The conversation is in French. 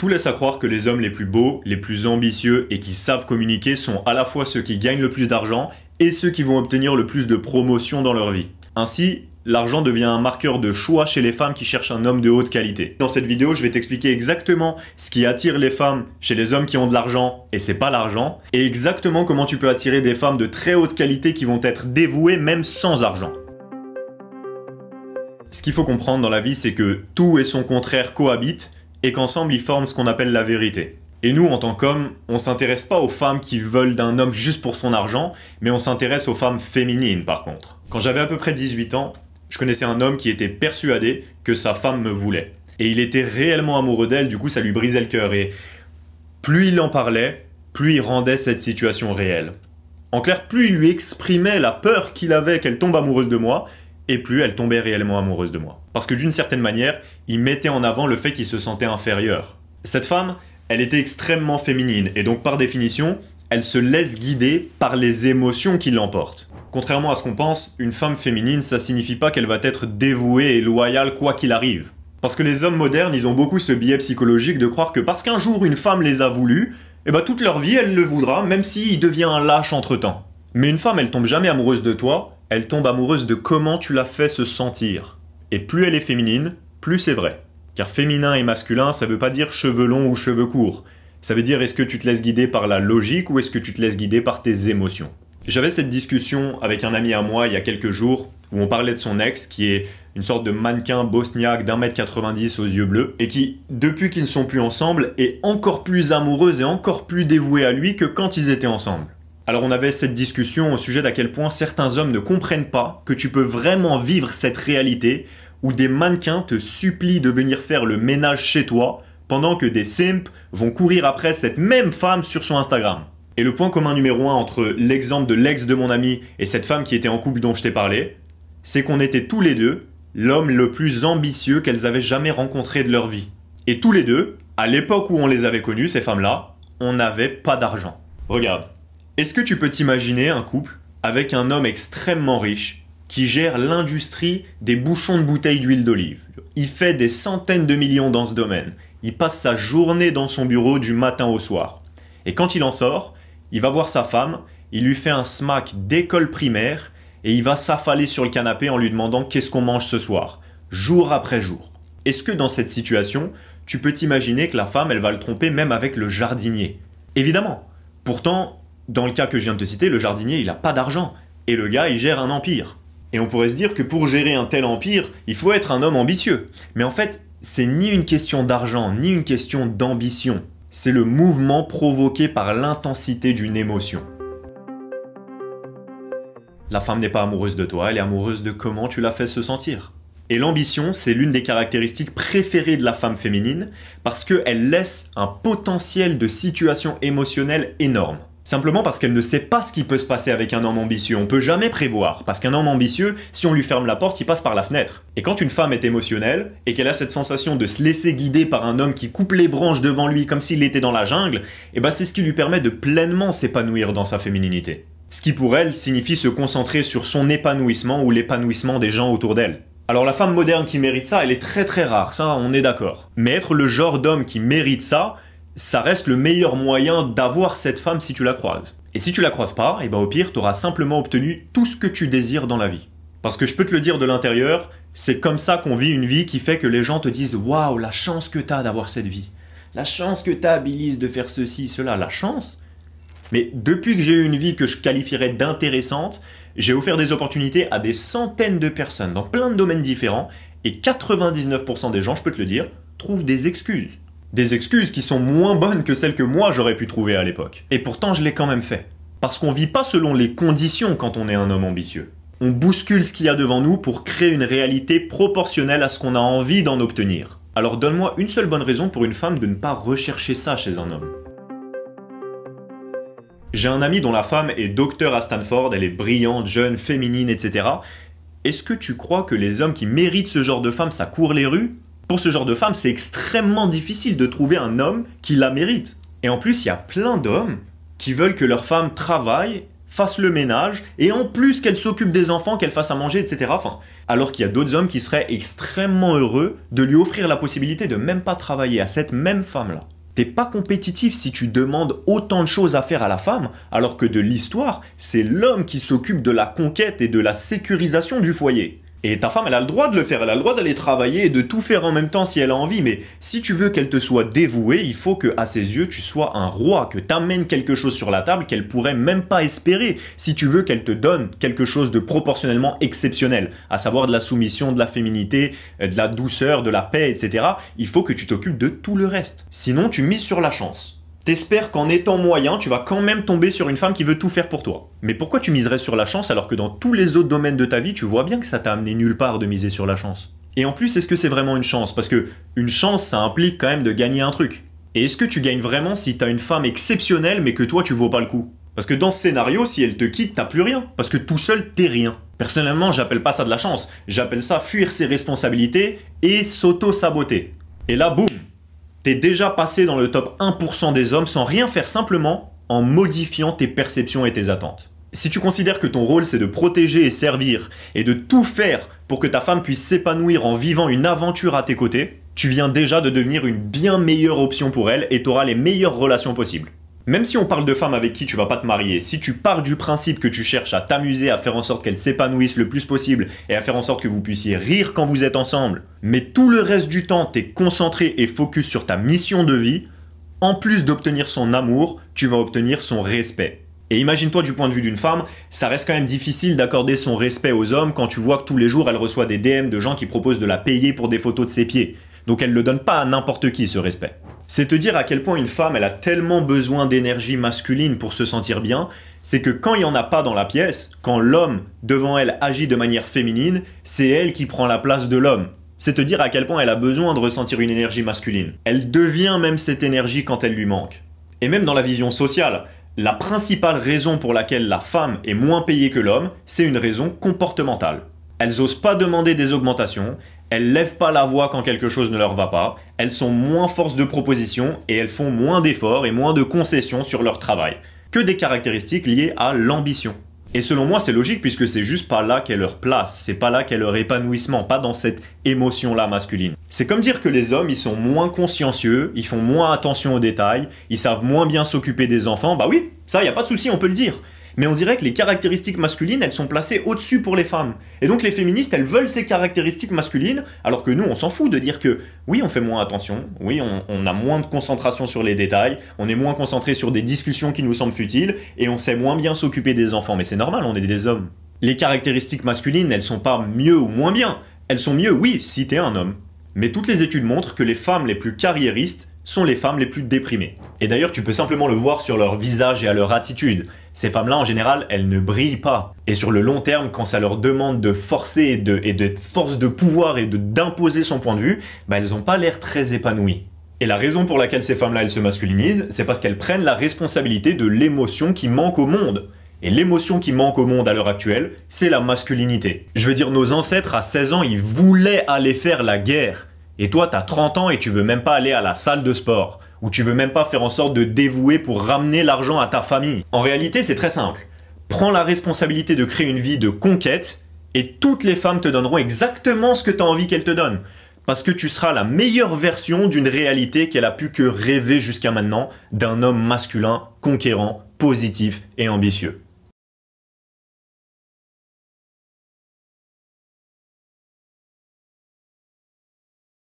Tout laisse à croire que les hommes les plus beaux, les plus ambitieux et qui savent communiquer sont à la fois ceux qui gagnent le plus d'argent et ceux qui vont obtenir le plus de promotion dans leur vie. Ainsi, l'argent devient un marqueur de choix chez les femmes qui cherchent un homme de haute qualité. Dans cette vidéo, je vais t'expliquer exactement ce qui attire les femmes chez les hommes qui ont de l'argent et c'est pas l'argent, et exactement comment tu peux attirer des femmes de très haute qualité qui vont être dévouées même sans argent. Ce qu'il faut comprendre dans la vie, c'est que tout et son contraire cohabitent et qu'ensemble ils forment ce qu'on appelle la vérité. Et nous, en tant qu'hommes, on s'intéresse pas aux femmes qui veulent d'un homme juste pour son argent, mais on s'intéresse aux femmes féminines par contre. Quand j'avais à peu près 18 ans, je connaissais un homme qui était persuadé que sa femme me voulait. Et il était réellement amoureux d'elle, du coup ça lui brisait le cœur. Et plus il en parlait, plus il rendait cette situation réelle. En clair, plus il lui exprimait la peur qu'il avait qu'elle tombe amoureuse de moi, et plus elle tombait réellement amoureuse de moi. Parce que d'une certaine manière, il mettait en avant le fait qu'il se sentait inférieur. Cette femme, elle était extrêmement féminine, et donc par définition, elle se laisse guider par les émotions qui l'emportent. Contrairement à ce qu'on pense, une femme féminine, ça signifie pas qu'elle va être dévouée et loyale quoi qu'il arrive. Parce que les hommes modernes, ils ont beaucoup ce biais psychologique de croire que parce qu'un jour une femme les a voulus, et bah toute leur vie elle le voudra, même s'il devient un lâche entre-temps. Mais une femme, elle tombe jamais amoureuse de toi, elle tombe amoureuse de comment tu la fais se sentir. Et plus elle est féminine, plus c'est vrai. Car féminin et masculin, ça veut pas dire cheveux longs ou cheveux courts. Ça veut dire est-ce que tu te laisses guider par la logique ou est-ce que tu te laisses guider par tes émotions. J'avais cette discussion avec un ami à moi il y a quelques jours où on parlait de son ex qui est une sorte de mannequin bosniaque d'1,90 m aux yeux bleus et qui, depuis qu'ils ne sont plus ensemble, est encore plus amoureuse et encore plus dévouée à lui que quand ils étaient ensemble. Alors on avait cette discussion au sujet d'à quel point certains hommes ne comprennent pas que tu peux vraiment vivre cette réalité où des mannequins te supplient de venir faire le ménage chez toi pendant que des simps vont courir après cette même femme sur son Instagram. Et le point commun numéro 1 entre l'exemple de l'ex de mon ami et cette femme qui était en couple dont je t'ai parlé, c'est qu'on était tous les deux l'homme le plus ambitieux qu'elles avaient jamais rencontré de leur vie. Et tous les deux, à l'époque où on les avait connus, ces femmes-là, on n'avait pas d'argent. Regarde, est-ce que tu peux t'imaginer un couple avec un homme extrêmement riche qui gère l'industrie des bouchons de bouteilles d'huile d'olive? Il fait des centaines de millions dans ce domaine. Il passe sa journée dans son bureau du matin au soir. Et quand il en sort, il va voir sa femme, il lui fait un smack d'école primaire et il va s'affaler sur le canapé en lui demandant qu'est-ce qu'on mange ce soir, jour après jour. Est-ce que dans cette situation, tu peux t'imaginer que la femme, elle va le tromper même avec le jardinier? Évidemment. Pourtant, dans le cas que je viens de te citer, le jardinier, il n'a pas d'argent. Et le gars, il gère un empire. Et on pourrait se dire que pour gérer un tel empire, il faut être un homme ambitieux. Mais en fait, c'est ni une question d'argent, ni une question d'ambition. C'est le mouvement provoqué par l'intensité d'une émotion. La femme n'est pas amoureuse de toi, elle est amoureuse de comment tu la fais se sentir. Et l'ambition, c'est l'une des caractéristiques préférées de la femme féminine parce qu'elle laisse un potentiel de situation émotionnelle énorme. Simplement parce qu'elle ne sait pas ce qui peut se passer avec un homme ambitieux. On ne peut jamais prévoir. Parce qu'un homme ambitieux, si on lui ferme la porte, il passe par la fenêtre. Et quand une femme est émotionnelle, et qu'elle a cette sensation de se laisser guider par un homme qui coupe les branches devant lui comme s'il était dans la jungle, et ben c'est ce qui lui permet de pleinement s'épanouir dans sa fémininité. Ce qui pour elle signifie se concentrer sur son épanouissement ou l'épanouissement des gens autour d'elle. Alors la femme moderne qui mérite ça, elle est très très rare, ça on est d'accord. Mais être le genre d'homme qui mérite ça, ça reste le meilleur moyen d'avoir cette femme si tu la croises. Et si tu la croises pas, et ben au pire, tu auras simplement obtenu tout ce que tu désires dans la vie. Parce que je peux te le dire de l'intérieur, c'est comme ça qu'on vit une vie qui fait que les gens te disent « Waouh, la chance que t'as d'avoir cette vie. La chance que t'as, Billys, de faire ceci, cela. La chance ?» Mais depuis que j'ai eu une vie que je qualifierais d'intéressante, j'ai offert des opportunités à des centaines de personnes dans plein de domaines différents et 99% des gens, je peux te le dire, trouvent des excuses. Des excuses qui sont moins bonnes que celles que moi j'aurais pu trouver à l'époque. Et pourtant je l'ai quand même fait. Parce qu'on vit pas selon les conditions quand on est un homme ambitieux. On bouscule ce qu'il y a devant nous pour créer une réalité proportionnelle à ce qu'on a envie d'en obtenir. Alors donne-moi une seule bonne raison pour une femme de ne pas rechercher ça chez un homme. J'ai un ami dont la femme est docteur à Stanford, elle est brillante, jeune, féminine, etc. Est-ce que tu crois que les hommes qui méritent ce genre de femme, ça court les rues? Pour ce genre de femme, c'est extrêmement difficile de trouver un homme qui la mérite. Et en plus, il y a plein d'hommes qui veulent que leur femme travaille, fasse le ménage et en plus qu'elle s'occupe des enfants, qu'elle fasse à manger, etc. Enfin, alors qu'il y a d'autres hommes qui seraient extrêmement heureux de lui offrir la possibilité de même pas travailler à cette même femme-là. T'es pas compétitif si tu demandes autant de choses à faire à la femme, alors que de l'histoire, c'est l'homme qui s'occupe de la conquête et de la sécurisation du foyer. Et ta femme, elle a le droit de le faire, elle a le droit d'aller travailler et de tout faire en même temps si elle a envie, mais si tu veux qu'elle te soit dévouée, il faut que, à ses yeux, tu sois un roi, que t'amènes quelque chose sur la table qu'elle pourrait même pas espérer, si tu veux qu'elle te donne quelque chose de proportionnellement exceptionnel, à savoir de la soumission, de la féminité, de la douceur, de la paix, etc. Il faut que tu t'occupes de tout le reste. Sinon, tu mises sur la chance. T'espères qu'en étant moyen, tu vas quand même tomber sur une femme qui veut tout faire pour toi. Mais pourquoi tu miserais sur la chance alors que dans tous les autres domaines de ta vie, tu vois bien que ça t'a amené nulle part de miser sur la chance? Et en plus, est-ce que c'est vraiment une chance? Parce que une chance, ça implique quand même de gagner un truc. Et est-ce que tu gagnes vraiment si t'as une femme exceptionnelle mais que toi tu vaux pas le coup? Parce que dans ce scénario, si elle te quitte, t'as plus rien. Parce que tout seul, t'es rien. Personnellement, j'appelle pas ça de la chance. J'appelle ça fuir ses responsabilités et s'auto-saboter. Et là, boum! T'es déjà passé dans le top 1% des hommes sans rien faire, simplement en modifiant tes perceptions et tes attentes. Si tu considères que ton rôle c'est de protéger et servir et de tout faire pour que ta femme puisse s'épanouir en vivant une aventure à tes côtés, tu viens déjà de devenir une bien meilleure option pour elle et t'auras les meilleures relations possibles. Même si on parle de femmes avec qui tu vas pas te marier, si tu pars du principe que tu cherches à t'amuser, à faire en sorte qu'elles s'épanouissent le plus possible et à faire en sorte que vous puissiez rire quand vous êtes ensemble, mais tout le reste du temps t'es concentré et focus sur ta mission de vie, en plus d'obtenir son amour, tu vas obtenir son respect. Et imagine-toi du point de vue d'une femme, ça reste quand même difficile d'accorder son respect aux hommes quand tu vois que tous les jours elle reçoit des DM de gens qui proposent de la payer pour des photos de ses pieds. Donc elle ne le donne pas à n'importe qui ce respect. C'est te dire à quel point une femme elle a tellement besoin d'énergie masculine pour se sentir bien, c'est que quand il n'y en a pas dans la pièce, quand l'homme devant elle agit de manière féminine, c'est elle qui prend la place de l'homme. C'est te dire à quel point elle a besoin de ressentir une énergie masculine. Elle devient même cette énergie quand elle lui manque. Et même dans la vision sociale, la principale raison pour laquelle la femme est moins payée que l'homme, c'est une raison comportementale. Elles osent pas demander des augmentations, elles lèvent pas la voix quand quelque chose ne leur va pas, elles sont moins force de proposition et elles font moins d'efforts et moins de concessions sur leur travail, que des caractéristiques liées à l'ambition. Et selon moi, c'est logique puisque c'est juste pas là qu'est leur place, c'est pas là qu'est leur épanouissement, pas dans cette émotion-là masculine. C'est comme dire que les hommes, ils sont moins consciencieux, ils font moins attention aux détails, ils savent moins bien s'occuper des enfants, bah oui, ça y a pas de souci, on peut le dire. Mais on dirait que les caractéristiques masculines, elles sont placées au-dessus pour les femmes. Et donc les féministes, elles veulent ces caractéristiques masculines, alors que nous, on s'en fout de dire que oui, on fait moins attention, oui, on a moins de concentration sur les détails, on est moins concentré sur des discussions qui nous semblent futiles, et on sait moins bien s'occuper des enfants. Mais c'est normal, on est des hommes. Les caractéristiques masculines, elles sont pas mieux ou moins bien. Elles sont mieux, oui, si t'es un homme. Mais toutes les études montrent que les femmes les plus carriéristes sont les femmes les plus déprimées. Et d'ailleurs, tu peux simplement le voir sur leur visage et à leur attitude. Ces femmes-là, en général, elles ne brillent pas. Et sur le long terme, quand ça leur demande de forcer et de force de pouvoir et d'imposer son point de vue, bah, elles n'ont pas l'air très épanouies. Et la raison pour laquelle ces femmes-là, elles se masculinisent, c'est parce qu'elles prennent la responsabilité de l'émotion qui manque au monde. Et l'émotion qui manque au monde à l'heure actuelle, c'est la masculinité. Je veux dire, nos ancêtres, à 16 ans, ils voulaient aller faire la guerre. Et toi, t'as 30 ans et tu veux même pas aller à la salle de sport. Ou tu veux même pas faire en sorte de dévouer pour ramener l'argent à ta famille. En réalité, c'est très simple. Prends la responsabilité de créer une vie de conquête et toutes les femmes te donneront exactement ce que tu as envie qu'elles te donnent. Parce que tu seras la meilleure version d'une réalité qu'elle a pu que rêver jusqu'à maintenant d'un homme masculin, conquérant, positif et ambitieux.